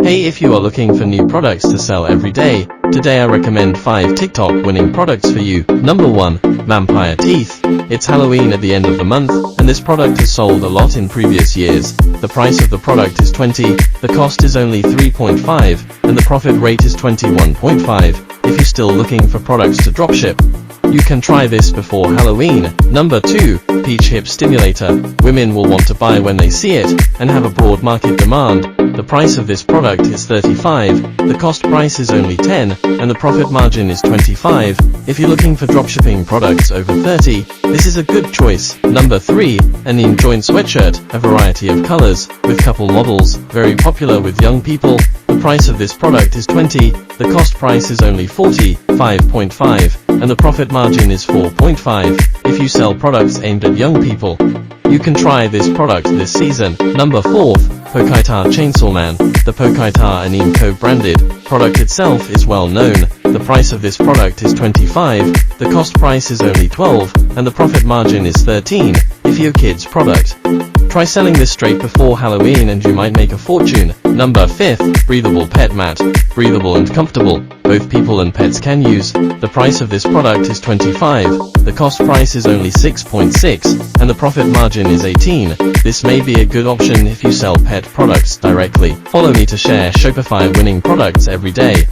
Hey, if you are looking for new products to sell every day, today I recommend 5 TikTok winning products for you. Number 1. Vampire Teeth. It's Halloween at the end of the month, and this product has sold a lot in previous years. The price of the product is 20, the cost is only 3.5, and the profit rate is 21.5. If you're still looking for products to dropship, you can try this before Halloween. Number 2. Peach Hip Stimulator. Women will want to buy when they see it, and have a broad market demand. The price of this product is 35, the cost price is only 10, and the profit margin is 25. If you're looking for dropshipping products over 30, this is a good choice. Number 3. Anion Sweatshirt. A variety of colors, with couple models, very popular with young people. The price of this product is 20, the cost price is only 45.5, and the profit margin is 4.5. If you sell products aimed at young people, you can try this product this season. Number 4. Hokaita Chainsaw. The Hokaita Anion co-branded product itself is well known. The price of this product is 25, the cost price is only 12, and the profit margin is 13. If you're kids product, try selling this straight before Halloween and you might make a fortune. Number 5. Breathable Petmat. Breathable and comfortable, both people and pets can use. The price of this product is 25, the cost price is only 6.6, and the profit margin is 18. This may be a good option if you sell pet products directly. Follow me to share Shopify winning products every day.